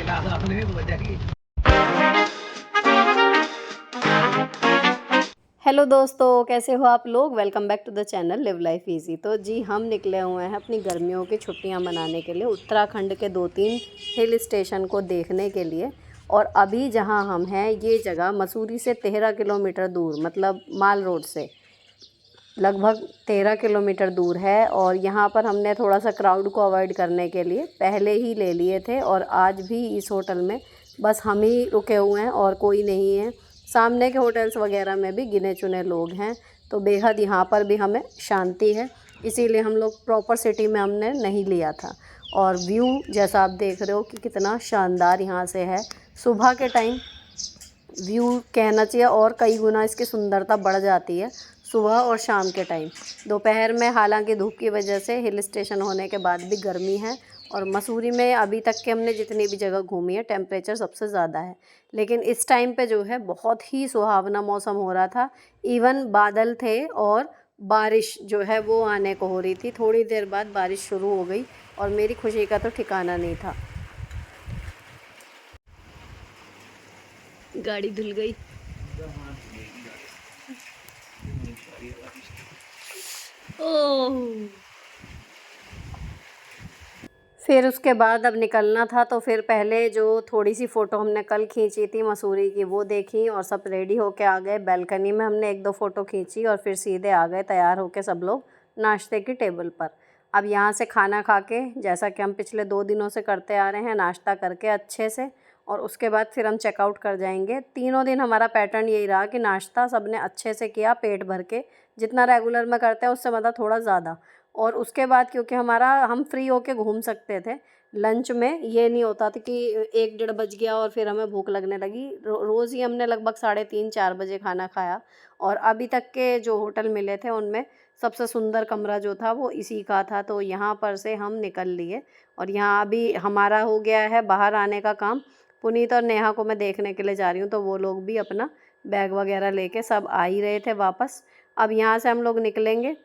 Hello दोस्तों, कैसे हो आप लोग। Welcome back to the channel live life easy. तो जी हम निकले हुए हैं अपनी गर्मियों की छुट्टियां मनाने के लिए उत्तराखंड के 2-3 हिल स्टेशन को देखने के लिए। और अभी जहां हम हैं ये जगह मसूरी से 13 किलोमीटर दूर, मतलब माल रोड से लगभग 13 किलोमीटर दूर है। और यहाँ पर हमने थोड़ा सा क्राउड को अवॉइड करने के लिए पहले ही ले लिए थे, और आज भी इस होटल में बस हम ही रुके हुए हैं और कोई नहीं है। सामने के होटल्स वगैरह में भी गिने चुने लोग हैं, तो बेहद यहाँ पर भी हमें शांति है, इसीलिए हम लोग प्रॉपर सिटी में हमने नहीं लिया था। और व्यू जैसा आप देख रहे हो कि कितना शानदार यहाँ से है। सुबह के टाइम व्यू कहना चाहिए और कई गुना इसकी सुंदरता बढ़ जाती है सुबह और शाम के टाइम। दोपहर में हालांकि धूप की वजह से हिल स्टेशन होने के बाद भी गर्मी है, और मसूरी में अभी तक के हमने जितनी भी जगह घूमी है टेम्परेचर सबसे ज़्यादा है। लेकिन इस टाइम पे जो है बहुत ही सुहावना मौसम हो रहा था। इवन बादल थे और बारिश जो है वो आने को हो रही थी। थोड़ी देर बाद बारिश शुरू हो गई और मेरी खुशी का तो ठिकाना नहीं था। गाड़ी धुल गई। ओह, फिर उसके बाद अब निकलना था, तो फिर पहले जो थोड़ी सी फ़ोटो हमने कल खींची थी मसूरी की वो देखी, और सब रेडी होके आ गए। बैल्कनी में हमने 1-2 फ़ोटो खींची और फिर सीधे आ गए तैयार होके सब लोग नाश्ते की टेबल पर। अब यहाँ से खाना खा के, जैसा कि हम पिछले 2 दिनों से करते आ रहे हैं, नाश्ता करके अच्छे से, और उसके बाद फिर हम चेकआउट कर जाएंगे। तीनों दिन हमारा पैटर्न यही रहा कि नाश्ता सबने अच्छे से किया पेट भर के, जितना रेगुलर में करते हैं उससे मतलब थोड़ा ज़्यादा। और उसके बाद क्योंकि हम फ्री होके घूम सकते थे, लंच में ये नहीं होता था कि 1-1:30 बज गया और फिर हमें भूख लगने लगी। रोज़ ही हमने लगभग 3:30-4 बजे खाना खाया। और अभी तक के जो होटल मिले थे उनमें सबसे सुंदर कमरा जो था वो इसी का था, तो यहाँ पर से हम निकल लिए। और यहाँ अभी हमारा हो गया है बाहर आने का काम। पुनीत और नेहा को मैं देखने के लिए जा रही हूँ, तो वो लोग भी अपना बैग वगैरह लेके सब आ ही रहे थे वापस। अब यहाँ से हम लोग निकलेंगे।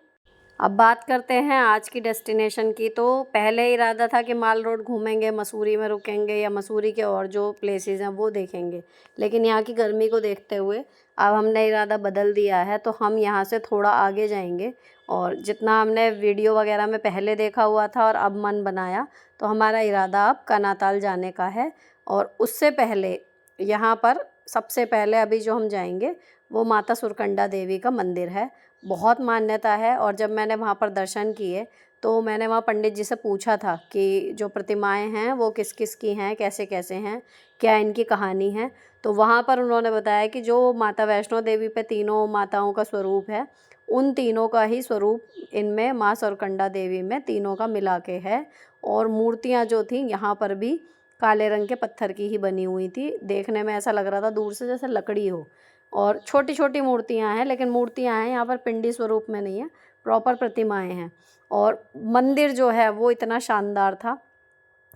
अब बात करते हैं आज की डेस्टिनेशन की। तो पहले इरादा था कि माल रोड घूमेंगे, मसूरी में रुकेंगे या मसूरी के और जो प्लेसेस हैं वो देखेंगे, लेकिन यहाँ की गर्मी को देखते हुए अब हमने इरादा बदल दिया है। तो हम यहाँ से थोड़ा आगे जाएंगे, और जितना हमने वीडियो वगैरह में पहले देखा हुआ था और अब मन बनाया, तो हमारा इरादा अब कनाताल जाने का है। और उससे पहले यहाँ पर सबसे पहले अभी जो हम जाएंगे वो माता सुरकंडा देवी का मंदिर है। बहुत मान्यता है, और जब मैंने वहाँ पर दर्शन किए तो मैंने वहाँ पंडित जी से पूछा था कि जो प्रतिमाएं हैं वो किस किस की हैं, कैसे कैसे हैं, क्या इनकी कहानी है। तो वहाँ पर उन्होंने बताया कि जो माता वैष्णो देवी पे तीनों माताओं का स्वरूप है, उन तीनों का ही स्वरूप इनमें माँ सुरकंडा देवी में तीनों का मिला के है। और मूर्तियाँ जो थी यहाँ पर भी काले रंग के पत्थर की ही बनी हुई थी। देखने में ऐसा लग रहा था दूर से जैसे लकड़ी हो, और छोटी छोटी मूर्तियां हैं, लेकिन मूर्तियां हैं यहाँ पर पिंडी स्वरूप में नहीं है, प्रॉपर प्रतिमाएं हैं। और मंदिर जो है वो इतना शानदार था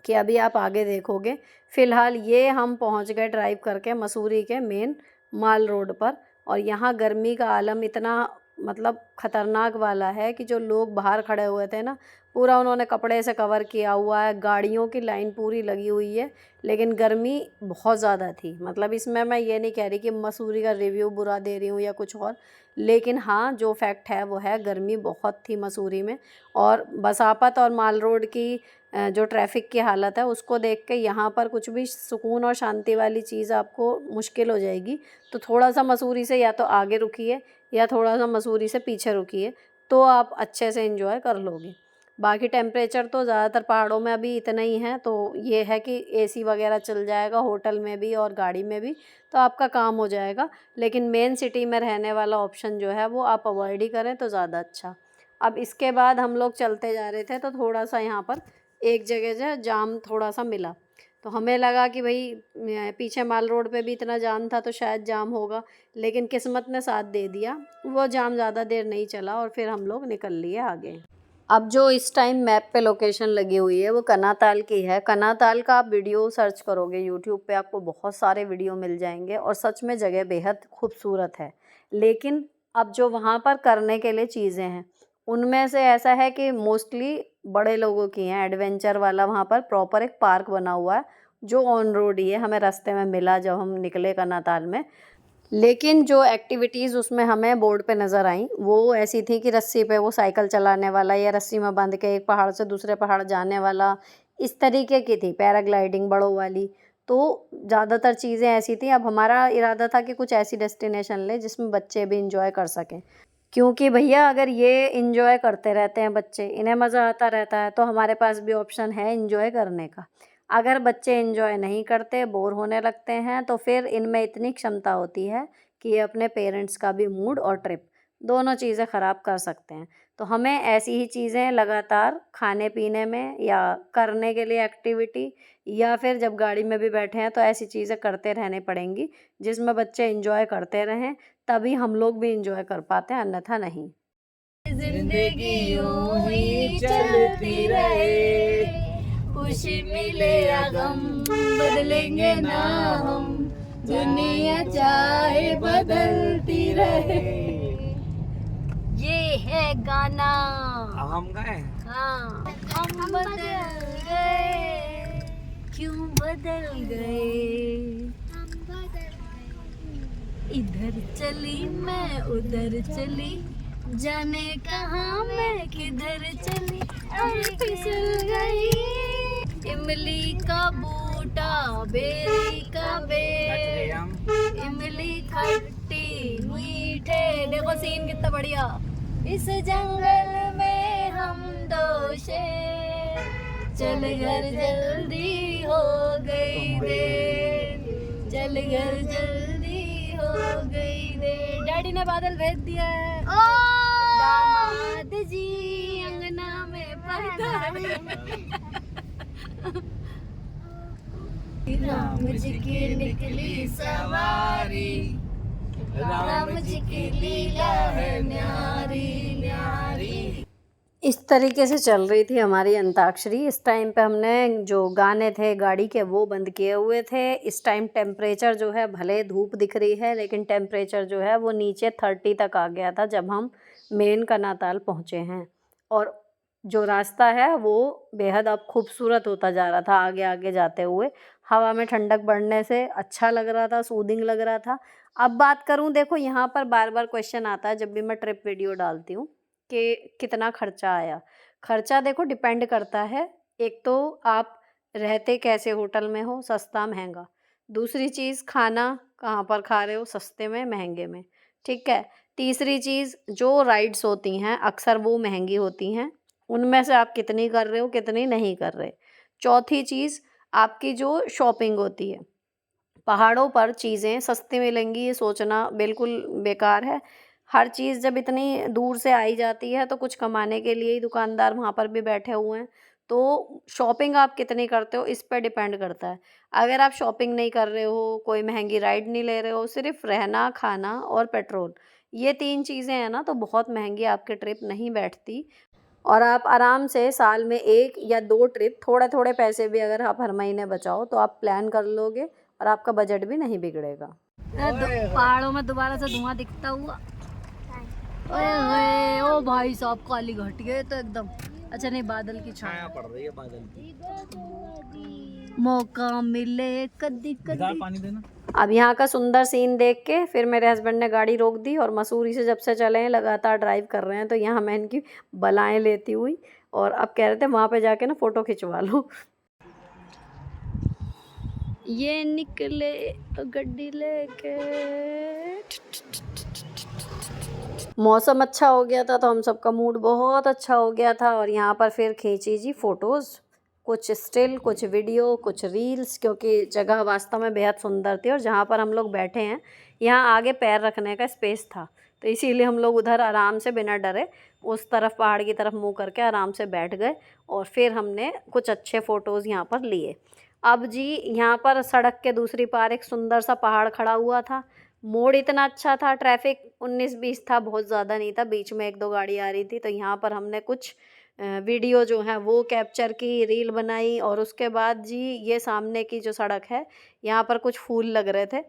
कि अभी आप आगे देखोगे। फ़िलहाल ये हम पहुँच गए ड्राइव करके मसूरी के मेन माल रोड पर, और यहाँ गर्मी का आलम इतना मतलब ख़तरनाक वाला है कि जो लोग बाहर खड़े हुए थे ना, पूरा उन्होंने कपड़े से कवर किया हुआ है। गाड़ियों की लाइन पूरी लगी हुई है, लेकिन गर्मी बहुत ज़्यादा थी। मतलब इसमें मैं ये नहीं कह रही कि मसूरी का रिव्यू बुरा दे रही हूँ या कुछ और, लेकिन हाँ जो फैक्ट है वो है, गर्मी बहुत थी मसूरी में। और बसापत और माल रोड की जो ट्रैफ़िक की हालत है उसको देख के यहाँ पर कुछ भी सुकून और शांति वाली चीज़ आपको मुश्किल हो जाएगी। तो थोड़ा सा मसूरी से या तो आगे रुकिए या थोड़ा सा मसूरी से पीछे रुकिए, तो आप अच्छे से एंजॉय कर लोगे। बाकी टेम्परेचर तो ज़्यादातर पहाड़ों में अभी इतना ही है, तो ये है कि एसी वगैरह चल जाएगा होटल में भी और गाड़ी में भी, तो आपका काम हो जाएगा। लेकिन मेन सिटी में रहने वाला ऑप्शन जो है वो आप अवॉइड ही करें तो ज़्यादा अच्छा। अब इसके बाद हम लोग चलते जा रहे थे, तो थोड़ा सा यहाँ पर एक जगह जो जाम थोड़ा सा मिला, तो हमें लगा कि भाई पीछे माल रोड पे भी इतना जाम था तो शायद जाम होगा, लेकिन किस्मत ने साथ दे दिया, वो जाम ज़्यादा देर नहीं चला और फिर हम लोग निकल लिए आगे। अब जो इस टाइम मैप पे लोकेशन लगी हुई है वो कनाताल की है। कनाताल का आप वीडियो सर्च करोगे यूट्यूब पे, आपको बहुत सारे वीडियो मिल जाएंगे, और सच में जगह बेहद खूबसूरत है। लेकिन अब जो वहाँ पर करने के लिए चीज़ें हैं उनमें से ऐसा है कि मोस्टली बड़े लोगों की हैं। एडवेंचर वाला वहाँ पर प्रॉपर एक पार्क बना हुआ है, जो ऑन रोड ही है, हमें रास्ते में मिला जब हम निकले कर्नाताल में। लेकिन जो एक्टिविटीज़ उसमें हमें बोर्ड पे नज़र आई वो ऐसी थी कि रस्सी पे वो साइकिल चलाने वाला या रस्सी में बांध के एक पहाड़ से दूसरे पहाड़ जाने वाला, इस तरीके की थी, पैराग्लाइडिंग बड़ों वाली। तो ज़्यादातर चीज़ें ऐसी थी। अब हमारा इरादा था कि कुछ ऐसी डेस्टिनेशन लें जिसमें बच्चे भी इंजॉय कर सकें, क्योंकि भैया अगर ये इंजॉय करते रहते हैं बच्चे, इन्हें मज़ा आता रहता है, तो हमारे पास भी ऑप्शन है इंजॉय करने का। अगर बच्चे इंजॉय नहीं करते, बोर होने लगते हैं, तो फिर इनमें इतनी क्षमता होती है कि ये अपने पेरेंट्स का भी मूड और ट्रिप दोनों चीज़ें ख़राब कर सकते हैं। तो हमें ऐसी ही चीज़ें लगातार खाने पीने में या करने के लिए एक्टिविटी, या फिर जब गाड़ी में भी बैठे हैं तो ऐसी चीज़ें करते रहनी पड़ेंगी जिसमें बच्चे इंजॉय करते रहें, तभी हम लोग भी इंजॉय कर पाते हैं, अन्यथा नहीं। जिंदगी यूं ही चलती रहे, खुशी मिले या गम बदलेंगे ना हम, दुनिया चाहे बदलती रहे। ये है गाना। अब हम गए। हाँ, हम बदल गए, क्यों बदल गए, इधर चली मैं उधर चली, जाने कहाँ मैं किधर चली, और फिसल गई। इमली का बूटा बेरी का बेर, इमली खट्टी मीठे, देखो सीन कितना बढ़िया। इस जंगल में हम दो शेर, चल घर जल्दी हो गई देर, चल घर जल्दी हो गई देर। डैडी ने बादल भेज दिया है। दामाद जी अंगना में पधारे, राम जी की निकली सवारी, राम जी की लीला है न्यारी न्यारी। इस तरीके से चल रही थी हमारी अंताक्षरी। इस टाइम पे हमने जो गाने थे गाड़ी के वो बंद किए हुए थे। इस टाइम टेम्परेचर जो है, भले धूप दिख रही है लेकिन टेम्परेचर जो है वो नीचे 30 तक आ गया था जब हम मेन कर्नाताल पहुँचे हैं। और जो रास्ता है वो बेहद अब खूबसूरत होता जा रहा था आगे आगे जाते हुए। हवा में ठंडक बढ़ने से अच्छा लग रहा था, सूदिंग लग रहा था। अब बात करूँ, देखो यहाँ पर बार बार क्वेश्चन आता है जब भी मैं ट्रिप वीडियो डालती हूँ कि कितना खर्चा आया। खर्चा देखो डिपेंड करता है, एक तो आप रहते कैसे होटल में हो, सस्ता महंगा। दूसरी चीज़ खाना कहाँ पर खा रहे हो, सस्ते में महंगे में, ठीक है। तीसरी चीज़ जो राइड्स होती हैं अक्सर वो महंगी होती हैं, उनमें से आप कितनी कर रहे हो कितनी नहीं कर रहे। चौथी चीज़ आपकी जो शॉपिंग होती है, पहाड़ों पर चीज़ें सस्ती मिलेंगी ये सोचना बिल्कुल बेकार है। हर चीज़ जब इतनी दूर से आई जाती है तो कुछ कमाने के लिए ही दुकानदार वहाँ पर भी बैठे हुए हैं। तो शॉपिंग आप कितनी करते हो इस पे डिपेंड करता है। अगर आप शॉपिंग नहीं कर रहे हो, कोई महंगी राइड नहीं ले रहे हो, सिर्फ रहना, खाना और पेट्रोल, ये 3 चीज़ें हैं ना, तो बहुत महंगी आपकी ट्रिप नहीं बैठती। और आप आराम से साल में 1 या 2 ट्रिप थोड़े-थोड़े पैसे भी अगर आप हर महीने बचाओ तो आप प्लान कर लोगे और आपका बजट भी नहीं बिगड़ेगा। पहाड़ों में दोबारा से धुआं दिखता हुआ। ओए ओए, ओ भाई साहब, काली घट गए तो एकदम। अच्छा नहीं, बादल की छाया पड़ रही है बादल की। मौका मिले कदी कदी। पानी देना। अब यहाँ का सुंदर सीन देख के फिर मेरे हस्बैंड ने गाड़ी रोक दी और मसूरी से जब से चले हैं लगातार ड्राइव कर रहे हैं, तो यहाँ मैं इनकी बलाएं लेती हुई और अब कह रहे थे वहाँ पे जाके ना फ़ोटो खिंचवा लो। ये निकले गड्डी लेके। मौसम अच्छा हो गया था तो हम सबका मूड बहुत अच्छा हो गया था और यहाँ पर फिर खींची जी फ़ोटोज़, कुछ स्टिल, कुछ वीडियो, कुछ रील्स, क्योंकि जगह वास्तव में बेहद सुंदर थी। और जहाँ पर हम लोग बैठे हैं यहाँ आगे पैर रखने का स्पेस था, तो इसीलिए हम लोग उधर आराम से बिना डरे उस तरफ पहाड़ की तरफ मुँह करके आराम से बैठ गए और फिर हमने कुछ अच्छे फ़ोटोज़ यहाँ पर लिए। अब जी यहाँ पर सड़क के दूसरी पार एक सुंदर सा पहाड़ खड़ा हुआ था। मोड़ इतना अच्छा था, ट्रैफिक 19-20 था, बहुत ज़्यादा नहीं था, बीच में 1-2 गाड़ी आ रही थी। तो यहाँ पर हमने कुछ वीडियो जो हैं वो कैप्चर की, रील बनाई। और उसके बाद जी ये सामने की जो सड़क है यहाँ पर कुछ फूल लग रहे थे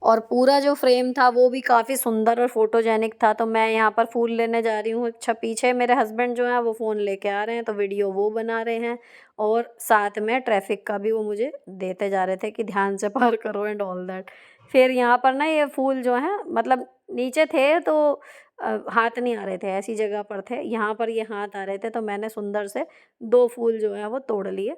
और पूरा जो फ्रेम था वो भी काफ़ी सुंदर और फोटोजेनिक था। तो मैं यहाँ पर फूल लेने जा रही हूँ। अच्छा, पीछे मेरे हस्बैंड जो हैं वो फ़ोन लेके आ रहे हैं, तो वीडियो वो बना रहे हैं और साथ में ट्रैफिक का भी वो मुझे देते जा रहे थे कि ध्यान से पार करो एंड ऑल दैट। फिर यहाँ पर ना ये फूल जो हैं मतलब नीचे थे तो हाथ नहीं आ रहे थे, ऐसी जगह पर थे, यहाँ पर ये हाथ आ रहे थे, तो मैंने सुंदर से 2 फूल जो हैं वो तोड़ लिए।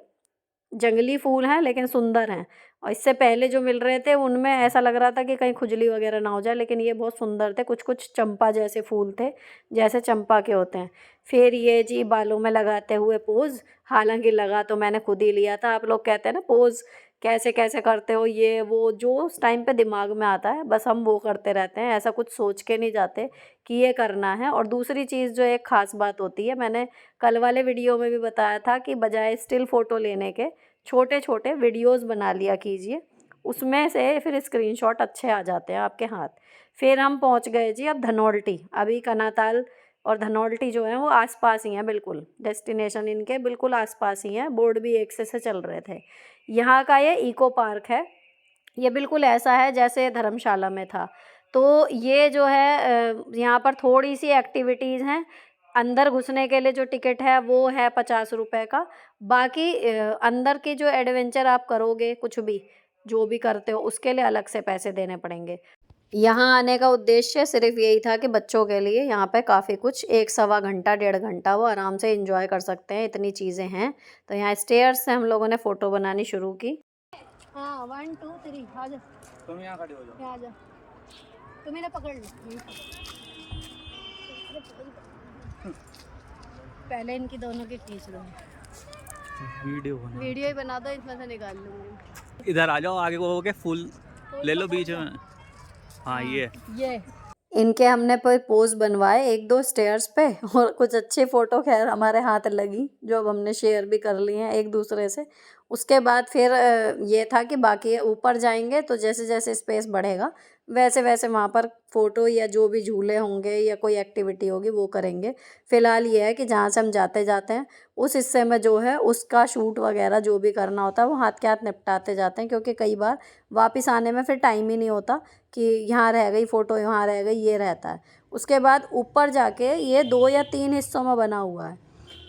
जंगली फूल हैं लेकिन सुंदर हैं, और इससे पहले जो मिल रहे थे उनमें ऐसा लग रहा था कि कहीं खुजली वगैरह ना हो जाए, लेकिन ये बहुत सुंदर थे। कुछ कुछ चंपा जैसे फूल थे, जैसे चंपा के होते हैं। फिर ये जी बालों में लगाते हुए पोज़, हालांकि लगा तो मैंने खुद ही लिया था। आप लोग कहते हैं ना पोज़ कैसे कैसे करते हो, ये वो जो उस टाइम पे दिमाग में आता है बस हम वो करते रहते हैं, ऐसा कुछ सोच के नहीं जाते कि ये करना है। और दूसरी चीज़ जो एक ख़ास बात होती है, मैंने कल वाले वीडियो में भी बताया था कि बजाय स्टिल फ़ोटो लेने के छोटे छोटे वीडियोस बना लिया कीजिए, उसमें से फिर स्क्रीनशॉट अच्छे आ जाते हैं आपके हाथ। फिर हम पहुंच गए जी अब धनौल्टी। अभी कनाताल और धनौल्टी जो है वो आसपास ही हैं, बिल्कुल डेस्टिनेशन इनके बिल्कुल आसपास ही हैं, बोर्ड भी एक से चल रहे थे। यहाँ का ये इको पार्क है, ये बिल्कुल ऐसा है जैसे धर्मशाला में था। तो ये जो है यहाँ पर थोड़ी सी एक्टिविटीज़ हैं। अंदर घुसने के लिए जो टिकट है वो है 50 रुपए का। बाकी अंदर की जो एडवेंचर आप करोगे, कुछ भी जो भी करते हो उसके लिए अलग से पैसे देने पड़ेंगे। यहाँ आने का उद्देश्य सिर्फ यही था कि बच्चों के लिए यहाँ पे काफ़ी कुछ 1 सवा घंटा 1.5 घंटा वो आराम से एंजॉय कर सकते हैं, इतनी चीज़ें हैं। तो यहाँ स्टेयर्स से हम लोगों ने फ़ोटो बनानी शुरू की। हाँ 1 2 3 आ जा, तुम यहाँ खड़े हो जाओ। यहाँ आ जा, तुम इन्हें पकड़ लो। पहले इनकी दोनों की खींच लो, वीडियो ही बना दो, इसमें से निकाल लूँगी। इधर आ जाओ, आगे को हो के फूल ले लो बीच में। हाँ ये इनके हमने पोज बनवाए 1-2 स्टेयर्स पे, और कुछ अच्छी फ़ोटो खैर हमारे हाथ लगी जो अब हमने शेयर भी कर ली हैं एक दूसरे से। उसके बाद फिर ये था कि बाकी ऊपर जाएंगे तो जैसे जैसे स्पेस बढ़ेगा वैसे वैसे वहाँ पर फ़ोटो या जो भी झूले होंगे या कोई एक्टिविटी होगी वो करेंगे। फ़िलहाल ये है कि जहाँ से हम जाते जाते हैं उस हिस्से में जो है उसका शूट वगैरह जो भी करना होता है वो हाथ के हाथ निपटाते जाते हैं, क्योंकि कई बार वापस आने में फिर टाइम ही नहीं होता कि यहाँ रह गई फ़ोटो, यहाँ रह गई, ये रहता है। उसके बाद ऊपर जाके ये 2 या 3 हिस्सों में बना हुआ है,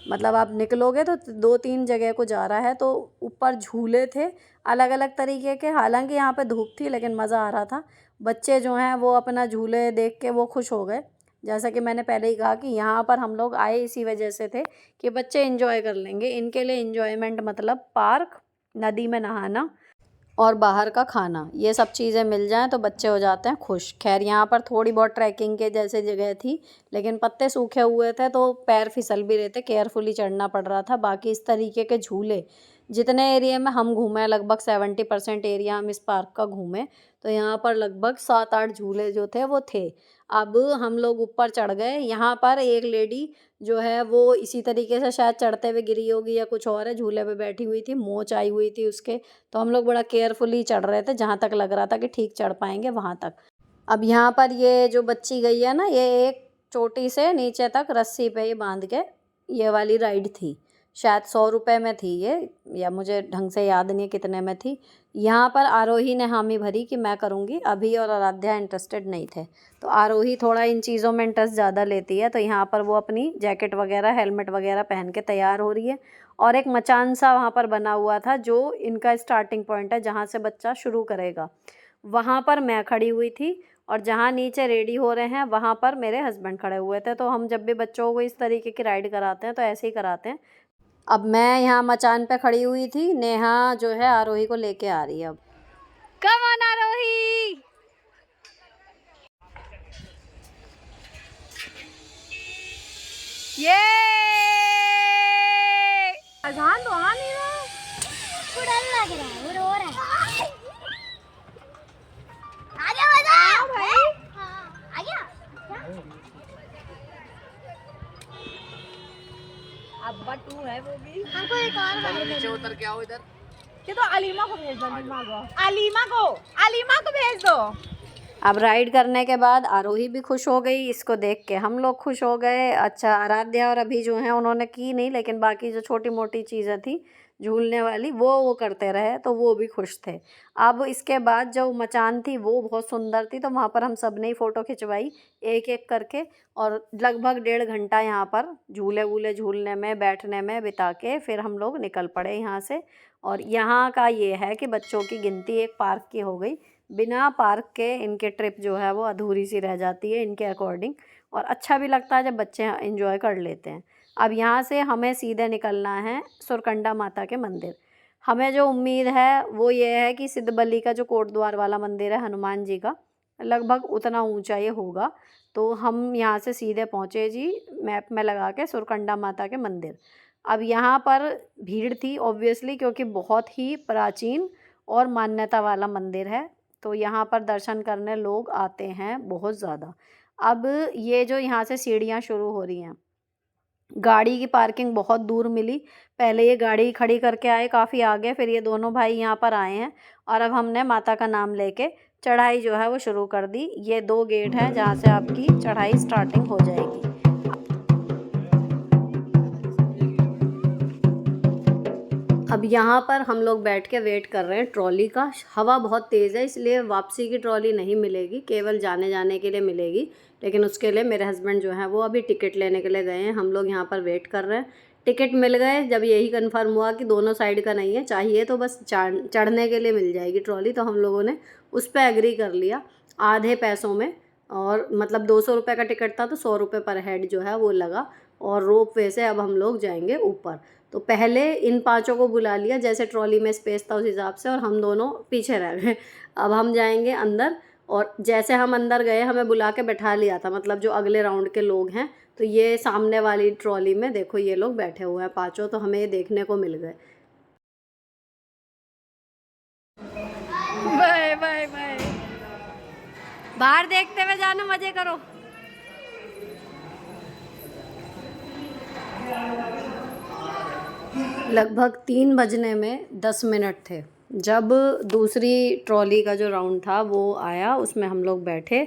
मतलब आप निकलोगे तो 2-3 जगह को जा रहा है। तो ऊपर झूले थे अलग अलग तरीके के, हालांकि यहाँ पे धूप थी लेकिन मज़ा आ रहा था। बच्चे जो हैं वो अपना झूले देख के वो खुश हो गए। जैसा कि मैंने पहले ही कहा कि यहाँ पर हम लोग आए इसी वजह से थे कि बच्चे एंजॉय कर लेंगे। इनके लिए एंजॉयमेंट मतलब पार्क, नदी में नहाना और बाहर का खाना, ये सब चीज़ें मिल जाएं तो बच्चे हो जाते हैं खुश। खैर यहाँ पर थोड़ी बहुत ट्रैकिंग के जैसे जगह थी, लेकिन पत्ते सूखे हुए थे तो पैर फिसल भी रहे थे, केयरफुली चढ़ना पड़ रहा था। बाकी इस तरीके के झूले जितने एरिया में हम घूमे, लगभग 70% एरिया हम इस पार्क का घूमे, तो यहाँ पर लगभग 7-8 झूले जो थे वो थे। अब हम लोग ऊपर चढ़ गए। यहाँ पर एक लेडी जो है वो इसी तरीके से शायद चढ़ते हुए गिरी होगी या कुछ और है, झूले पे बैठी हुई थी, मोच आई हुई थी उसके। तो हम लोग बड़ा केयरफुली चढ़ रहे थे, जहाँ तक लग रहा था कि ठीक चढ़ पाएंगे वहाँ तक। अब यहाँ पर ये जो बच्ची गई है ना, ये एक चोटी से नीचे तक रस्सी पे ही बांध के ये वाली राइड थी। शायद 100 रुपये में थी ये, या मुझे ढंग से याद नहीं कितने में थी। यहाँ पर आरोही ने हामी भरी कि मैं करूँगी, अभी और आराध्या इंटरेस्टेड नहीं थे। तो आरोही थोड़ा इन चीज़ों में इंटरेस्ट ज़्यादा लेती है, तो यहाँ पर वो अपनी जैकेट वगैरह हेलमेट वगैरह पहन के तैयार हो रही है। और एक मचान सा वहाँ पर बना हुआ था जो इनका स्टार्टिंग पॉइंट है, जहाँ से बच्चा शुरू करेगा। वहाँ पर मैं खड़ी हुई थी और जहाँ नीचे रेडी हो रहे हैं वहाँ पर मेरे हस्बैंड खड़े हुए थे। तो हम जब भी बच्चों को इस तरीके की राइड कराते हैं तो ऐसे ही कराते हैं। अब मैं यहाँ मचान पे खड़ी हुई थी, नेहा जो है आरोही को लेके आ रही है। अब कम ऑन आरोही। ये अजान तो आ नहीं रहा, डर लग रहा है, वो रो रहा है। आ गया भाई। हाँ, आ गया। अब्बा 2 है वो भी। हमको एक और नीचे उतर के आओ इधर। ये तो अलीमा को भेज दो, अलीमा को भेज दो। अब राइड करने के बाद आरोही भी खुश हो गई, इसको देख के हम लोग खुश हो गए। अच्छा, आराध्या और अभी जो हैं उन्होंने की नहीं, लेकिन बाकी जो छोटी मोटी चीज़ें थी झूलने वाली, वो करते रहे तो वो भी खुश थे। अब इसके बाद जो मचान थी वो बहुत सुंदर थी, तो वहाँ पर हम सब ने ही फ़ोटो खिंचवाई एक एक करके, और लगभग 1.5 घंटा यहाँ पर झूले वूले झूलने में बैठने में बिता के फिर हम लोग निकल पड़े यहाँ से। और यहाँ का ये है कि बच्चों की गिनती एक पार्क की हो गई, बिना पार्क के इनके ट्रिप जो है वो अधूरी सी रह जाती है इनके अकॉर्डिंग, और अच्छा भी लगता है जब बच्चे एंजॉय कर लेते हैं। अब यहाँ से हमें सीधे निकलना है सुरकंडा माता के मंदिर। हमें जो उम्मीद है वो ये है कि सिद्धबली का जो कोटद्वार वाला मंदिर है हनुमान जी का, लगभग उतना ऊंचा ये होगा। तो हम यहाँ से सीधे पहुँचे जी मैप में लगा के सुरकंडा माता के मंदिर। अब यहाँ पर भीड़ थी ऑब्वियसली, क्योंकि बहुत ही प्राचीन और मान्यता वाला मंदिर है, तो यहाँ पर दर्शन करने लोग आते हैं बहुत ज़्यादा। अब ये जो यहाँ से सीढ़ियाँ शुरू हो रही हैं, गाड़ी की पार्किंग बहुत दूर मिली। पहले ये गाड़ी खड़ी करके आए काफ़ी आगे, फिर ये दोनों भाई यहाँ पर आए हैं और अब हमने माता का नाम लेके चढ़ाई जो है वो शुरू कर दी। ये 2 गेट हैं जहाँ से आपकी चढ़ाई स्टार्टिंग हो जाएगी। अब यहाँ पर हम लोग बैठ के वेट कर रहे हैं ट्रॉली का। हवा बहुत तेज़ है इसलिए वापसी की ट्रॉली नहीं मिलेगी, केवल जाने जाने के लिए मिलेगी। लेकिन उसके लिए मेरे हस्बैंड जो हैं वो अभी टिकट लेने के लिए गए हैं। हम लोग यहाँ पर वेट कर रहे हैं। टिकट मिल गए जब यही कंफर्म हुआ कि दोनों साइड का नहीं है, चाहिए तो बस चढ़ने के लिए मिल जाएगी ट्रॉली, तो हम लोगों ने उस पर एग्री कर लिया आधे पैसों में। और मतलब 200 रुपये का टिकट था तो 100 रुपये पर हेड जो है वो लगा। और रोप वे से अब हम लोग जाएंगे ऊपर। तो पहले इन 5 को बुला लिया, जैसे ट्रॉली में स्पेस था उस हिसाब से, और हम दोनों पीछे रह गए। अब हम जाएंगे अंदर, और जैसे हम अंदर गए हमें बुला के बैठा लिया था, मतलब जो अगले राउंड के लोग हैं। तो ये सामने वाली ट्रॉली में देखो ये लोग बैठे हुए हैं 5, तो हमें ये देखने को मिल गए। Bye bye bye. बाहर देखते हुए जाना, मजे करो। लगभग 3 बजने में 10 मिनट थे जब दूसरी ट्रॉली का जो राउंड था वो आया, उसमें हम लोग बैठे।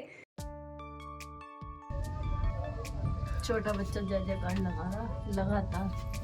छोटा बच्चा जय जयकार लगा रहा लगातार।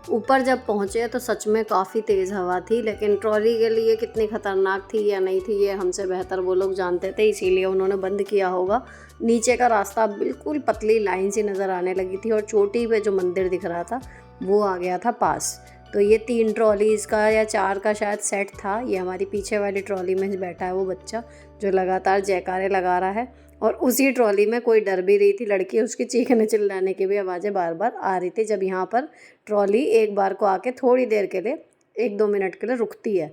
ऊपर जब पहुँचे तो सच में काफ़ी तेज़ हवा थी, लेकिन ट्रॉली के लिए कितनी ख़तरनाक थी या नहीं थी ये हमसे बेहतर वो लोग जानते थे, इसीलिए उन्होंने बंद किया होगा। नीचे का रास्ता बिल्कुल पतली लाइन सी नज़र आने लगी थी और चोटी पे जो मंदिर दिख रहा था वो आ गया था पास। तो ये 3 ट्रॉलीज़ का या 4 का शायद सेट था। ये हमारी पीछे वाली ट्रॉली में बैठा है वो बच्चा जो लगातार जयकारे लगा रहा है, और उसी ट्रॉली में कोई डर भी रही थी लड़की, उसकी चीखने चिल्लाने की भी आवाज़ें बार बार आ रही थी जब यहाँ पर ट्रॉली एक बार को आके थोड़ी देर के लिए 1-2 मिनट के लिए रुकती है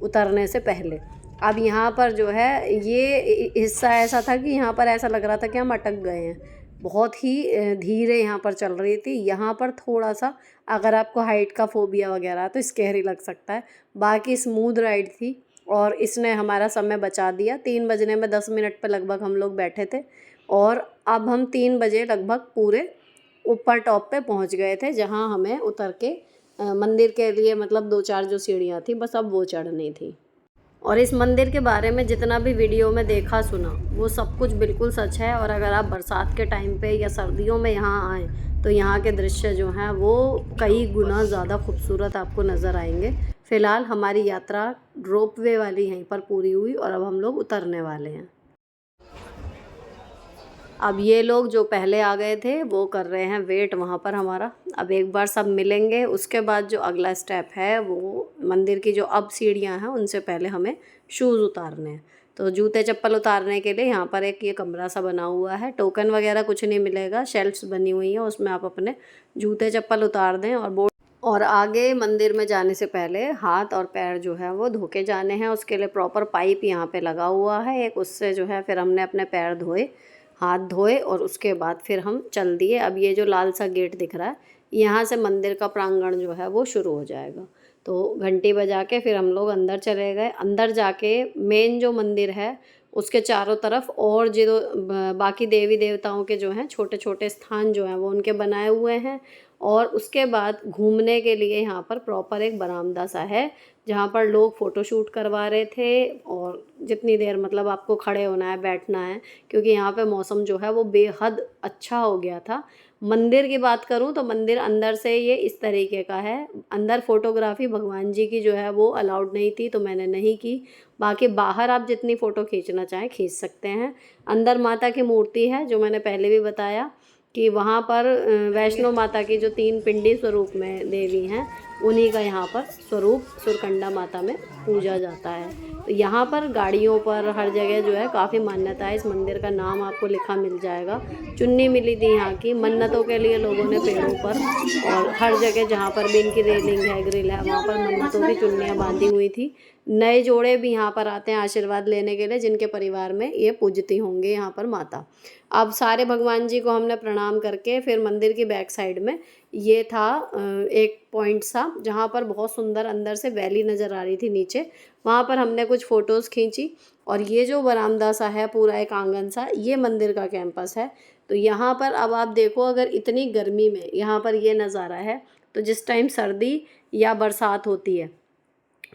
उतरने से पहले। अब यहाँ पर जो है ये हिस्सा ऐसा था कि यहाँ पर ऐसा लग रहा था कि हम अटक गए हैं, बहुत ही धीरे यहाँ पर चल रही थी। यहाँ पर थोड़ा सा अगर आपको हाइट का फोबिया वगैरह तो स्कैरी लग सकता है, बाकी स्मूथ राइड थी और इसने हमारा समय बचा दिया। 3 बजने में 10 मिनट पर लगभग हम लोग बैठे थे और अब हम 3 बजे लगभग पूरे ऊपर टॉप पे पहुंच गए थे, जहां हमें उतर के मंदिर के लिए मतलब 2-4 जो सीढ़ियां थी बस अब वो चढ़नी थी। और इस मंदिर के बारे में जितना भी वीडियो में देखा सुना वो सब कुछ बिल्कुल सच है। और अगर आप बरसात के टाइम पे या सर्दियों में यहाँ आएँ तो यहाँ के दृश्य जो हैं वो कई गुना ज़्यादा खूबसूरत आपको नज़र आएंगे। फ़िलहाल हमारी यात्रा रोपवे वाली यहीं पर पूरी हुई और अब हम लोग उतरने वाले हैं। अब ये लोग जो पहले आ गए थे वो कर रहे हैं वेट वहाँ पर हमारा। अब एक बार सब मिलेंगे, उसके बाद जो अगला स्टेप है वो मंदिर की जो अब सीढ़ियाँ हैं उनसे पहले हमें शूज़ उतारने हैं। तो जूते चप्पल उतारने के लिए यहाँ पर एक ये कमरा सा बना हुआ है। टोकन वगैरह कुछ नहीं मिलेगा, शेल्फ्स बनी हुई हैं, उसमें आप अपने जूते चप्पल उतार दें। और आगे मंदिर में जाने से पहले हाथ और पैर जो है वो धो के जाने हैं। उसके लिए प्रॉपर पाइप यहाँ पे लगा हुआ है एक, उससे जो है फिर हमने अपने पैर धोए, हाथ धोए और उसके बाद फिर हम चल दिए। अब ये जो लाल सा गेट दिख रहा है यहाँ से मंदिर का प्रांगण जो है वो शुरू हो जाएगा। तो घंटी बजा के फिर हम लोग अंदर चले गए। अंदर जाके मेन जो मंदिर है उसके चारों तरफ और जो बाकी देवी देवताओं के जो हैं छोटे छोटे स्थान जो हैं वो उनके बनाए हुए हैं। और उसके बाद घूमने के लिए यहाँ पर प्रॉपर एक बरामदा सा है जहाँ पर लोग फ़ोटो शूट करवा रहे थे। और जितनी देर मतलब आपको खड़े होना है, बैठना है, क्योंकि यहाँ पे मौसम जो है वो बेहद अच्छा हो गया था। मंदिर की बात करूँ तो मंदिर अंदर से ये इस तरीके का है। अंदर फ़ोटोग्राफ़ी भगवान जी की जो है वो अलाउड नहीं थी, तो मैंने नहीं की। बाकी बाहर आप जितनी फ़ोटो खींचना चाहें खींच सकते हैं। अंदर माता की मूर्ति है, जो मैंने पहले भी बताया कि वहाँ पर वैष्णो माता की जो 3 पिंडी स्वरूप में देवी हैं, उन्हीं का यहाँ पर स्वरूप सुरकंडा माता में पूजा जाता है। तो यहाँ पर गाड़ियों पर हर जगह जो है काफ़ी मान्यता है। इस मंदिर का नाम आपको लिखा मिल जाएगा। चुन्नी मिली थी यहाँ की मन्नतों के लिए लोगों ने पेड़ों पर, और हर जगह जहाँ पर भी इनकी रेलिंग है, ग्रिल है, वहाँ पर मन्नतों की चुन्नियाँ बांधी हुई थी। नए जोड़े भी यहाँ पर आते हैं आशीर्वाद लेने के लिए, जिनके परिवार में ये पूजती होंगे यहाँ पर माता। अब सारे भगवान जी को हमने प्रणाम करके फिर मंदिर की बैक साइड में ये था एक पॉइंट सा जहाँ पर बहुत सुंदर अंदर से वैली नज़र आ रही थी नीचे। वहाँ पर हमने कुछ फ़ोटोज़ खींची। और ये जो बरामदा सा है, पूरा एक आंगन सा, ये मंदिर का कैंपस है। तो यहाँ पर अब आप देखो, अगर इतनी गर्मी में यहाँ पर ये नज़ारा है, तो जिस टाइम सर्दी या बरसात होती है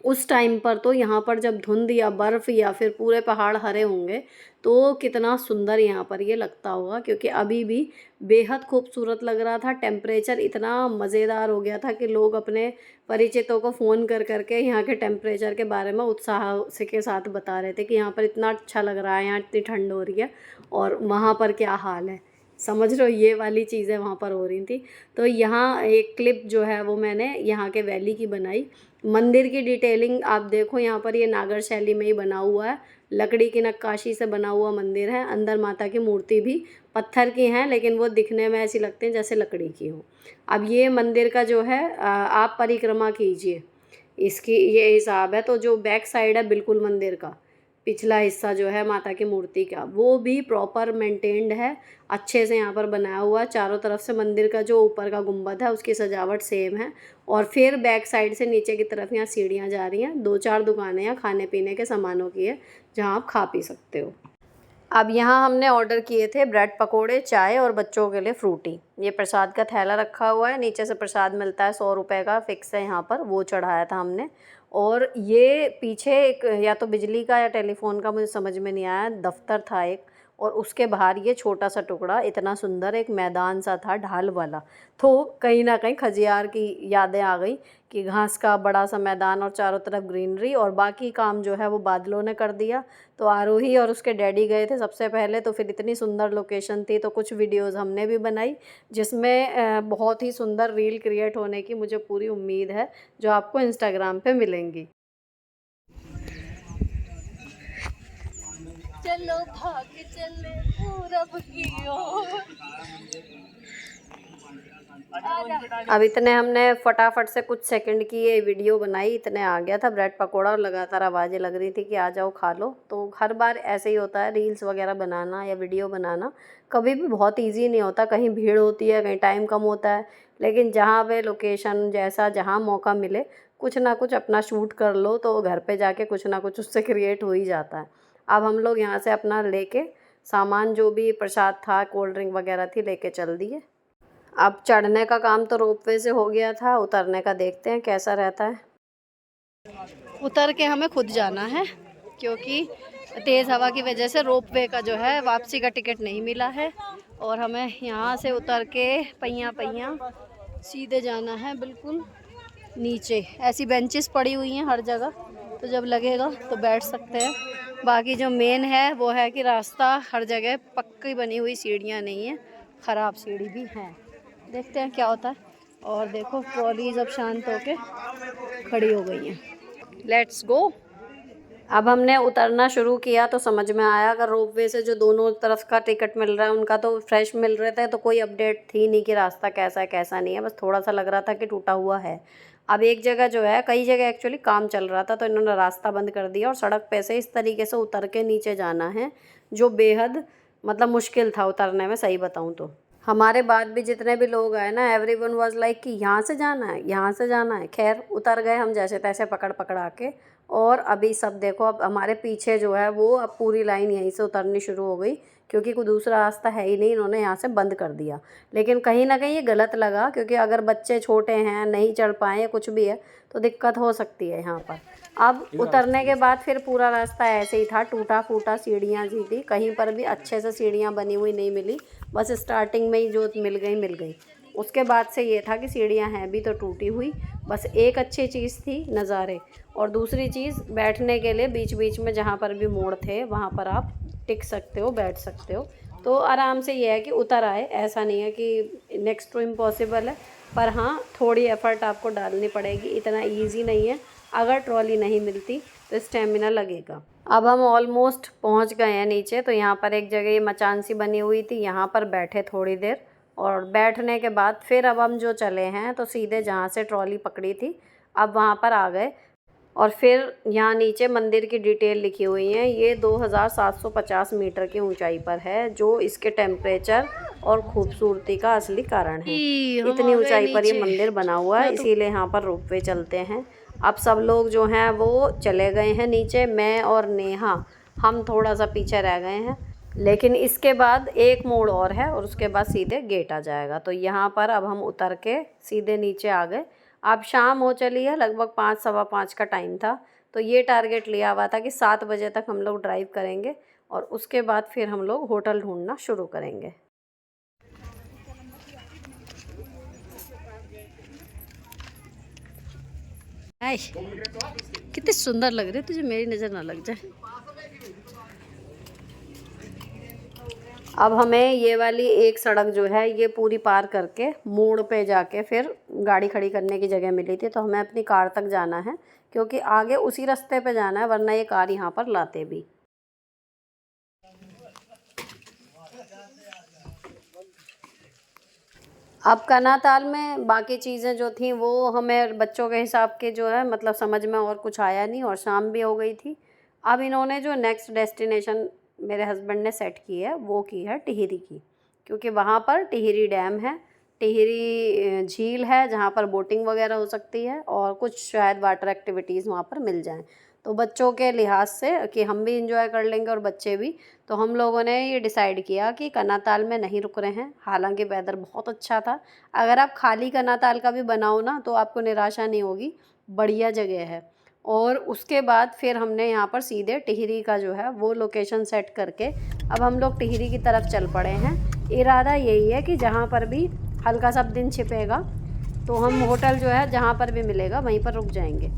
उस टाइम पर तो यहाँ पर जब धुंध या बर्फ़ या फिर पूरे पहाड़ हरे होंगे तो कितना सुंदर यहाँ पर ये लगता होगा। क्योंकि अभी भी बेहद खूबसूरत लग रहा था। टेम्परेचर इतना मज़ेदार हो गया था कि लोग अपने परिचितों को फ़ोन कर करके यहाँ के टेम्परेचर के बारे में उत्साह से के साथ बता रहे थे कि यहाँ पर इतना अच्छा लग रहा है, यहाँ इतनी ठंड हो रही है और वहाँ पर क्या हाल है। समझ लो, ये वाली चीज़ें वहाँ पर हो रही थी। तो यहाँ एक क्लिप जो है वो मैंने यहाँ के वैली की बनाई। मंदिर की डिटेलिंग आप देखो, यहाँ पर ये नागर शैली में ही बना हुआ है, लकड़ी की नक्काशी से बना हुआ मंदिर है। अंदर माता की मूर्ति भी पत्थर की हैं, लेकिन वो दिखने में ऐसी लगती हैं जैसे लकड़ी की हो। अब ये मंदिर का जो है आप परिक्रमा कीजिए, इसकी ये हिसाब है। तो जो बैक साइड है बिल्कुल मंदिर का पिछला हिस्सा जो है माता की मूर्ति का, वो भी प्रॉपर मेंटेन्ड है, अच्छे से यहाँ पर बनाया हुआ है। चारों तरफ से मंदिर का जो ऊपर का गुंबद है उसकी सजावट सेम है। और फिर बैक साइड से नीचे की तरफ यहाँ सीढ़ियाँ जा रही हैं। 2-4 दुकानें यहाँ खाने पीने के सामानों की है, जहाँ आप खा पी सकते हो। अब यहाँ हमने ऑर्डर किए थे ब्रेड पकोड़े, चाय और बच्चों के लिए फ्रूटी। ये प्रसाद का थैला रखा हुआ है, नीचे से प्रसाद मिलता है 100 रुपये का, फिक्स है यहाँ पर, वो चढ़ाया था हमने। और ये पीछे एक या तो बिजली का या टेलीफोन का, मुझे समझ में नहीं आया, दफ्तर था एक, और उसके बाहर ये छोटा सा टुकड़ा, इतना सुंदर एक मैदान सा था ढाल वाला। तो कहीं ना कहीं खजियार की यादें आ गई कि घास का बड़ा सा मैदान और चारों तरफ ग्रीनरी, और बाकी काम जो है वो बादलों ने कर दिया। तो आरोही और उसके डैडी गए थे सबसे पहले, तो फिर इतनी सुंदर लोकेशन थी तो कुछ वीडियोज़ हमने भी बनाई, जिसमें बहुत ही सुंदर रील क्रिएट होने की मुझे पूरी उम्मीद है, जो आपको इंस्टाग्राम पे मिलेंगी। चलो भाग चले पूरब की ओर। अब इतने हमने फटाफट से कुछ सेकंड की ये वीडियो बनाई, इतने आ गया था ब्रेड पकोड़ा और लगातार आवाज़ें लग रही थी कि आ जाओ खा लो। तो हर बार ऐसे ही होता है, रील्स वगैरह बनाना या वीडियो बनाना कभी भी बहुत इजी नहीं होता। कहीं भीड़ होती है, कहीं टाइम कम होता है, लेकिन जहाँ पे लोकेशन जैसा जहाँ मौका मिले कुछ ना कुछ अपना शूट कर लो, तो घर पे जाके कुछ ना कुछ उससे क्रिएट हो ही जाता है। अब हम लोग यहाँ से अपना लेके सामान, जो भी प्रसाद था, कोल्ड ड्रिंक वगैरह थी, लेके चल दिए। अब चढ़ने का काम तो रोपवे से हो गया था, उतरने का देखते हैं कैसा रहता है। उतर के हमें खुद जाना है, क्योंकि तेज़ हवा की वजह से रोपवे का जो है वापसी का टिकट नहीं मिला है, और हमें यहाँ से उतर के पहिया पहिया सीधे जाना है बिल्कुल नीचे। ऐसी बेंचेस पड़ी हुई हैं हर जगह, तो जब लगेगा तो बैठ सकते हैं। बाकी जो मेन है वो है कि रास्ता हर जगह पक्की बनी हुई सीढ़ियाँ नहीं है, ख़राब सीढ़ी भी हैं। देखते हैं क्या होता है। और देखो ट्रॉलीज अब शांत होके खड़ी हो गई हैं। Let's go. अब हमने उतरना शुरू किया तो समझ में आया, अगर रोपवे से जो दोनों तरफ का टिकट मिल रहा है उनका तो फ्रेश मिल रहे थे, तो कोई अपडेट थी नहीं कि रास्ता कैसा है कैसा नहीं है, बस थोड़ा सा लग रहा था कि टूटा हुआ है। अब एक जगह जो है, कई जगह एक्चुअली काम चल रहा था, तो इन्होंने रास्ता बंद कर दिया और सड़क पे से इस तरीके से उतर के नीचे जाना है, जो बेहद मतलब मुश्किल था उतरने में, सही बताऊँ तो। हमारे बाद भी जितने भी लोग आए ना, एवरीवन वाज लाइक कि यहाँ से जाना है, यहाँ से जाना है। खैर उतर गए हम जैसे तैसे पकड़ पकड़ा के। और अभी सब देखो, अब हमारे पीछे जो है वो अब पूरी लाइन यहीं से उतरनी शुरू हो गई, क्योंकि कोई दूसरा रास्ता है ही नहीं, इन्होंने यहाँ से बंद कर दिया। लेकिन कहीं ना कहीं ये गलत लगा, क्योंकि अगर बच्चे छोटे हैं, नहीं चढ़ पाए, कुछ भी है तो दिक्कत हो सकती है यहाँ पर। अब उतरने के बाद फिर पूरा रास्ता ऐसे ही था, टूटा फूटा, सीढ़ियाँ जी थी, कहीं पर भी अच्छे से सीढ़ियाँ बनी हुई नहीं मिली, बस स्टार्टिंग में ही जो मिल गई। उसके बाद से ये था कि सीढ़ियाँ हैं भी तो टूटी हुई। बस एक अच्छी चीज़ थी नज़ारे, और दूसरी चीज़ बैठने के लिए बीच बीच में जहाँ पर भी मोड़ थे वहाँ पर आप टिक सकते हो, बैठ सकते हो। तो आराम से ये है कि उतर आए, ऐसा नहीं है कि नेक्स्ट टू इम्पॉसिबल है, पर हाँ थोड़ी एफ़र्ट आपको डालनी पड़ेगी, इतना ईजी नहीं है। अगर ट्रॉली नहीं मिलती तो स्टेमिना लगेगा। अब हम ऑलमोस्ट पहुंच गए हैं नीचे। तो यहाँ पर एक जगह ये मचान सी बनी हुई थी, यहाँ पर बैठे थोड़ी देर, और बैठने के बाद फिर अब हम जो चले हैं तो सीधे जहाँ से ट्रॉली पकड़ी थी अब वहाँ पर आ गए। और फिर यहाँ नीचे मंदिर की डिटेल लिखी हुई है। ये 2750 मीटर की ऊंचाई पर है, जो इसके टेम्परेचर और खूबसूरती का असली कारण है। इतनी ऊंचाई पर ये मंदिर बना हुआ है, इसीलिए यहाँ पर रोपवे चलते हैं। अब सब लोग जो हैं वो चले गए हैं नीचे, मैं और नेहा हम थोड़ा सा पीछे रह गए हैं। लेकिन इसके बाद एक मोड़ और है और उसके बाद सीधे गेट आ जाएगा। तो यहाँ पर अब हम उतर के सीधे नीचे आ गए। अब शाम हो चली है, लगभग 5 सवा 5 का टाइम था। तो ये टारगेट लिया हुआ था कि 7 बजे तक हम लोग ड्राइव करेंगे, और उसके बाद फिर हम लोग होटल ढूंढना शुरू करेंगे। कितने सुंदर लग रहे, तुझे मेरी नज़र ना लग जाए। अब हमें ये वाली एक सड़क जो है ये पूरी पार करके मोड़ पे जाके फिर गाड़ी खड़ी करने की जगह मिली थी। तो हमें अपनी कार तक जाना है, क्योंकि आगे उसी रास्ते पे जाना है, वरना ये कार यहाँ पर लाते भी। अब कनाताल में बाकी चीज़ें जो थी वो हमें बच्चों के हिसाब के जो है मतलब समझ में और कुछ आया नहीं, और शाम भी हो गई थी। अब इन्होंने जो नेक्स्ट डेस्टिनेशन मेरे हस्बैंड ने सेट की है वो की है टिहरी की, क्योंकि वहाँ पर टिहरी डैम है, टिहरी झील है जहाँ पर बोटिंग वगैरह हो सकती है, और कुछ शायद वाटर एक्टिविटीज़ वहाँ पर मिल जाएं। तो बच्चों के लिहाज से कि हम भी इंजॉय कर लेंगे और बच्चे भी, तो हम लोगों ने ये डिसाइड किया कि कनाताल में नहीं रुक रहे हैं। हालांकि वेदर बहुत अच्छा था, अगर आप खाली कनाताल का भी बनाओ ना तो आपको निराशा नहीं होगी, बढ़िया जगह है। और उसके बाद फिर हमने यहाँ पर सीधे टिहरी का जो है वो लोकेशन सेट करके अब हम लोग टिहरी की तरफ चल पड़े हैं। इरादा यही है कि जहाँ पर भी हल्का सा दिन छिपेगा तो हम होटल जो है जहाँ पर भी मिलेगा वहीं पर रुक जाएंगे।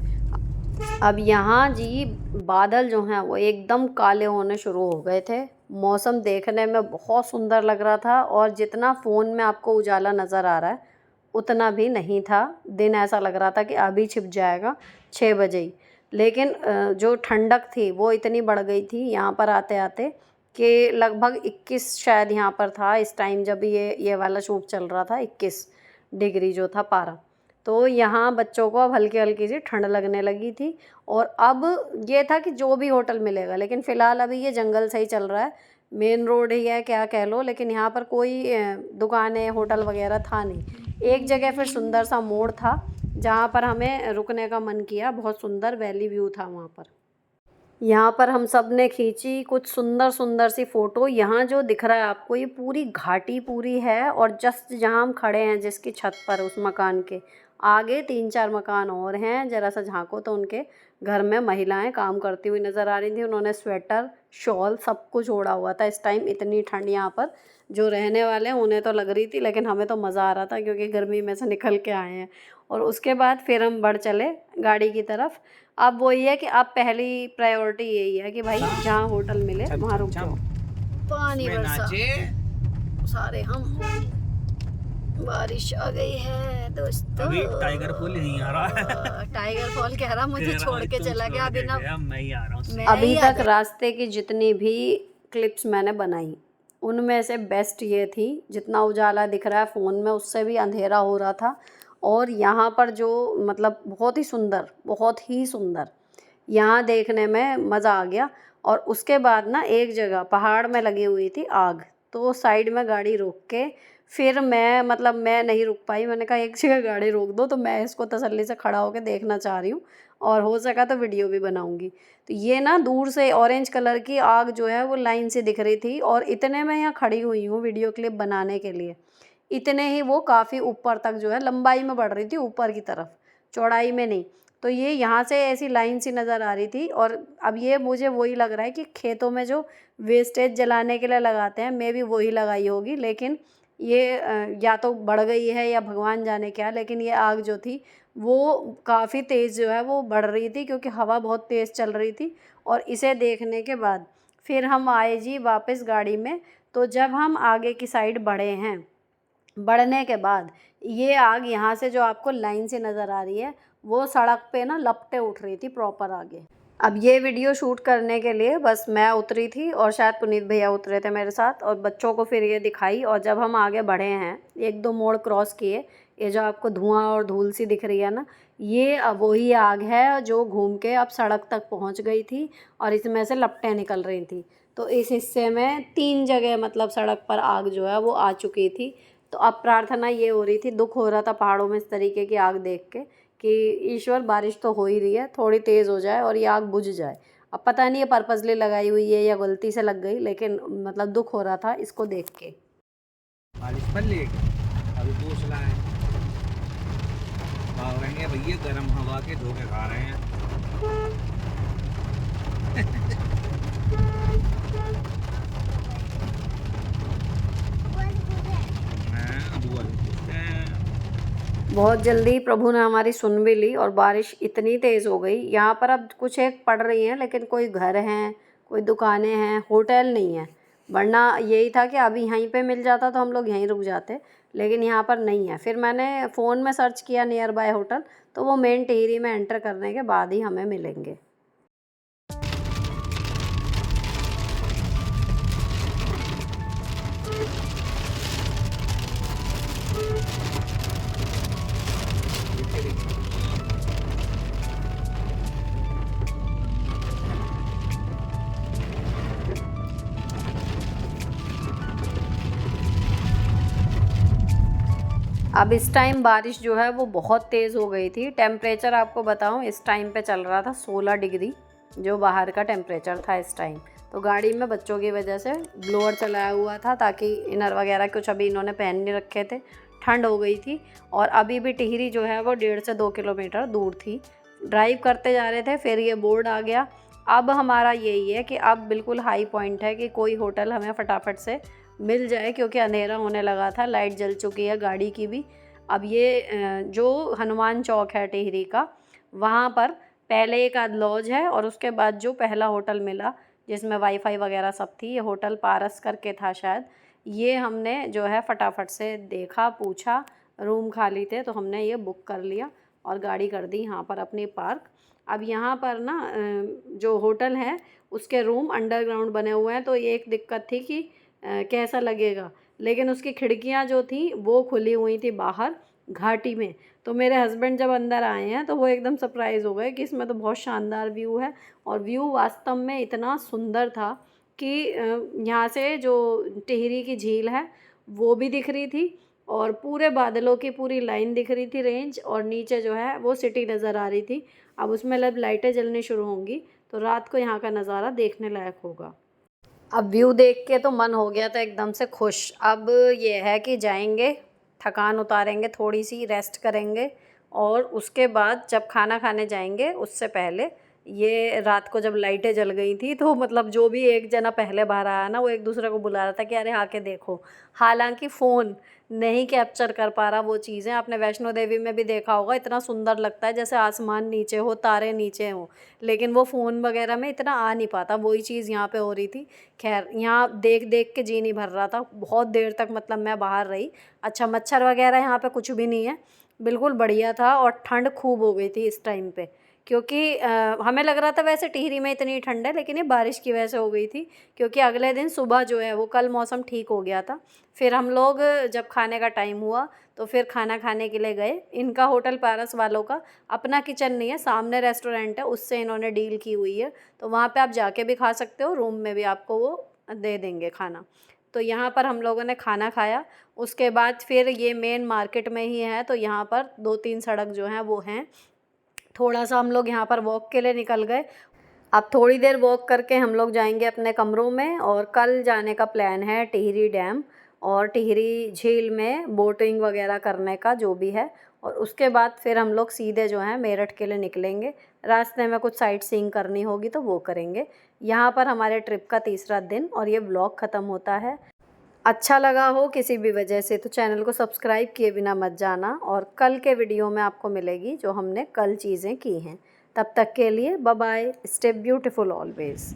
अब यहाँ जी बादल जो हैं वो एकदम काले होने शुरू हो गए थे। मौसम देखने में बहुत सुंदर लग रहा था, और जितना फ़ोन में आपको उजाला नज़र आ रहा है उतना भी नहीं था। दिन ऐसा लग रहा था कि अभी छिप जाएगा 6 बजे ही। लेकिन जो ठंडक थी वो इतनी बढ़ गई थी यहाँ पर आते आते कि लगभग 21 शायद यहाँ पर था इस टाइम जब ये वाला शूट चल रहा था, 21 डिग्री जो था पारा। तो यहाँ बच्चों को अब हल्की हल्की सी ठंड लगने लगी थी। और अब ये था कि जो भी होटल मिलेगा, लेकिन फ़िलहाल अभी ये जंगल से ही चल रहा है, मेन रोड ही है क्या कह लो, लेकिन यहाँ पर कोई दुकानें होटल वगैरह था नहीं। एक जगह फिर सुंदर सा मोड़ था जहाँ पर हमें रुकने का मन किया, बहुत सुंदर वैली व्यू था वहाँ पर। यहाँ पर हम सब ने खींची कुछ सुंदर सुंदर सी फ़ोटो। यहाँ जो दिख रहा है आपको ये पूरी घाटी पूरी है, और जस्ट जहाँ हम खड़े हैं जिसकी छत पर, उस मकान के आगे 3-4 मकान और हैं। ज़रा सा झांको तो उनके घर में महिलाएं काम करती हुई नज़र आ रही थी। उन्होंने स्वेटर, शॉल सब कुछ ओढ़ा हुआ था। इस टाइम इतनी ठंड यहाँ पर जो रहने वाले हैं उन्हें तो लग रही थी, लेकिन हमें तो मज़ा आ रहा था क्योंकि गर्मी में से निकल के आए हैं। और उसके बाद फिर हम बढ़ चले गाड़ी की तरफ। अब वही है कि अब पहली प्रायोरिटी यही है कि भाई जहाँ होटल मिले वहाँ रुक जाओ। पानी बरसा सारे हम, बारिश आ गई है दोस्तों। अभी टाइगर फॉल नहीं आ रहा है। टाइगर फॉल कह रहा मुझे छोड़ के चला गया, अभी ना मैं ही आ रहा हूँ। अभी तक रास्ते की जितनी भी क्लिप्स मैंने बनाई उनमें से बेस्ट ये थी। जितना उजाला दिख रहा है फ़ोन में उससे भी अंधेरा हो रहा था, और यहाँ पर जो मतलब बहुत ही सुंदर यहाँ देखने में मज़ा आ गया। और उसके बाद ना एक जगह पहाड़ में लगी हुई थी आग, तो साइड में गाड़ी रोक के फिर मैं नहीं रुक पाई, मैंने कहा एक जगह गाड़ी रोक दो, तो मैं इसको तसल्ली से खड़ा होकर देखना चाह रही हूँ और हो सका तो वीडियो भी बनाऊँगी। तो ये ना दूर से ऑरेंज कलर की आग जो है वो लाइन से दिख रही थी और इतने में यहाँ खड़ी हुई हूँ वीडियो क्लिप बनाने के लिए, इतने ही वो काफ़ी ऊपर तक जो है लंबाई में बढ़ रही थी, ऊपर की तरफ, चौड़ाई में नहीं। तो ये यहाँ से ऐसी लाइन सी नज़र आ रही थी। और अब ये मुझे वही लग रहा है कि खेतों में जो वेस्टेज जलाने के लिए लगाते हैं, मैं भी वही लगाई होगी, लेकिन ये या तो बढ़ गई है या भगवान जाने क्या, लेकिन ये आग जो थी वो काफ़ी तेज़ जो है वो बढ़ रही थी, क्योंकि हवा बहुत तेज़ चल रही थी। और इसे देखने के बाद फिर हम आए जी वापस गाड़ी में। तो जब हम आगे की साइड बढ़े हैं, बढ़ने के बाद ये आग यहाँ से जो आपको लाइन से नज़र आ रही है वो सड़क पे ना लपटे उठ रही थी प्रॉपर आगे। अब ये वीडियो शूट करने के लिए बस मैं उतरी थी और शायद पुनीत भैया उतरे थे मेरे साथ, और बच्चों को फिर ये दिखाई। और जब हम आगे बढ़े हैं, एक दो मोड़ क्रॉस किए, ये जो आपको धुआं और धूल सी दिख रही है ना, ये अब वही आग है जो घूम के अब सड़क तक पहुंच गई थी और इसमें से लपटें निकल रही थी। तो इस हिस्से में 3 जगह मतलब सड़क पर आग जो है वो आ चुकी थी। तो अब प्रार्थना ये हो रही थी, दुख हो रहा था पहाड़ों में इस तरीके की आग देख के, कि ईश्वर बारिश तो हो ही रही है, थोड़ी तेज़ हो जाए और ये आग बुझ जाए। अब पता नहीं ये पर्पसली लगाई हुई है या गलती से लग गई, लेकिन मतलब दुख हो रहा था इसको देख के। बारिश पड़ लेगी, अभी पूछ रहा है भाग रहेंगे भैया, गर्म हवा के धोखे खा रहे हैं। बहुत जल्दी प्रभु ने हमारी सुन भी ली और बारिश इतनी तेज़ हो गई। यहाँ पर अब कुछ एक पड़ रही हैं, लेकिन कोई घर हैं, कोई दुकानें हैं, होटल नहीं है। वरना यही था कि अभी यहीं पे मिल जाता तो हम लोग यहीं रुक जाते, लेकिन यहाँ पर नहीं है। फिर मैंने फ़ोन में सर्च किया नियर बाय होटल, तो वो मेन टिहरी में एंटर करने के बाद ही हमें मिलेंगे। अब इस टाइम बारिश जो है वो बहुत तेज़ हो गई थी। टेम्परेचर आपको बताऊं इस टाइम पे चल रहा था 16 डिग्री, जो बाहर का टेम्परेचर था इस टाइम। तो गाड़ी में बच्चों की वजह से ब्लोअर चलाया हुआ था, ताकि इनर वगैरह कुछ अभी इन्होंने पहन नहीं रखे थे, ठंड हो गई थी। और अभी भी टिहरी जो है वो 1.5 से 2 किलोमीटर दूर थी। ड्राइव करते जा रहे थे, फिर ये बोर्ड आ गया। अब हमारा यही है कि अब बिल्कुल हाई पॉइंट है कि कोई होटल हमें फटाफट से मिल जाए, क्योंकि अंधेरा होने लगा था, लाइट जल चुकी है गाड़ी की भी। अब ये जो हनुमान चौक है टिहरी का, वहाँ पर पहले एक आध लॉज है और उसके बाद जो पहला होटल मिला जिसमें वाईफाई वगैरह सब थी, ये होटल पारस करके था शायद। ये हमने जो है फटाफट से देखा, पूछा, रूम खाली थे तो हमने ये बुक कर लिया और गाड़ी कर दी यहाँ पर अपनी पार्क। अब यहाँ पर ना जो होटल है उसके रूम अंडरग्राउंड बने हुए हैं, तो ये एक दिक्कत थी कि कैसा लगेगा, लेकिन उसकी खिड़कियाँ जो थी वो खुली हुई थी बाहर घाटी में। तो मेरे हस्बैंड जब अंदर आए हैं तो वो एकदम सरप्राइज़ हो गए कि इसमें तो बहुत शानदार व्यू है। और व्यू वास्तव में इतना सुंदर था कि यहाँ से जो टिहरी की झील है वो भी दिख रही थी और पूरे बादलों की पूरी लाइन दिख रही थी, रेंज, और नीचे जो है वो सिटी नज़र आ रही थी। अब उसमें जब लाइटें जलनी शुरू होंगी तो रात को यहाँ का नज़ारा देखने लायक होगा। अब व्यू देख के तो मन हो गया था एकदम से खुश। अब ये है कि जाएंगे, थकान उतारेंगे, थोड़ी सी रेस्ट करेंगे, और उसके बाद जब खाना खाने जाएंगे उससे पहले ये रात को जब लाइटें जल गई थी तो मतलब जो भी एक जना पहले बाहर आया ना, वो एक दूसरे को बुला रहा था कि अरे आके देखो। हालांकि फ़ोन नहीं कैप्चर कर पा रहा वो चीज़ें। आपने वैष्णो देवी में भी देखा होगा, इतना सुंदर लगता है जैसे आसमान नीचे हो, तारे नीचे हों, लेकिन वो फ़ोन वगैरह में इतना आ नहीं पाता। वही चीज़ यहाँ पे हो रही थी। खैर, यहाँ देख देख के जी नहीं भर रहा था बहुत देर तक, मतलब मैं बाहर रही। अच्छा, मच्छर वगैरह यहाँ पे कुछ भी नहीं है, बिल्कुल बढ़िया था। और ठंड खूब हो गई थी इस टाइम पे, क्योंकि हमें लग रहा था वैसे टिहरी में इतनी ठंड है, लेकिन ये बारिश की वजह से हो गई थी। क्योंकि अगले दिन सुबह जो है वो, कल मौसम ठीक हो गया था। फिर हम लोग जब खाने का टाइम हुआ तो फिर खाना खाने के लिए गए। इनका होटल पारस वालों का अपना किचन नहीं है, सामने रेस्टोरेंट है, उससे इन्होंने डील की हुई है। तो वहाँ पे आप जाके भी खा सकते हो, रूम में भी आपको वो दे देंगे खाना। तो यहाँ पर हम लोगों ने खाना खाया। उसके बाद फिर ये मेन मार्केट में ही है, तो यहाँ पर 2-3 सड़क जो हैं वो हैं। थोड़ा सा हम लोग यहाँ पर वॉक के लिए निकल गए। अब थोड़ी देर वॉक करके हम लोग जाएंगे अपने कमरों में, और कल जाने का प्लान है टिहरी डैम और टिहरी झील में बोटिंग वगैरह करने का जो भी है। और उसके बाद फिर हम लोग सीधे जो है मेरठ के लिए निकलेंगे। रास्ते में कुछ साइट सीइंग करनी होगी तो वो करेंगे। यहाँ पर हमारे ट्रिप का तीसरा दिन और ये व्लॉग ख़त्म होता है। अच्छा लगा हो किसी भी वजह से तो चैनल को सब्सक्राइब किए बिना मत जाना, और कल के वीडियो में आपको मिलेगी जो हमने कल चीज़ें की हैं। तब तक के लिए bye bye, stay beautiful always.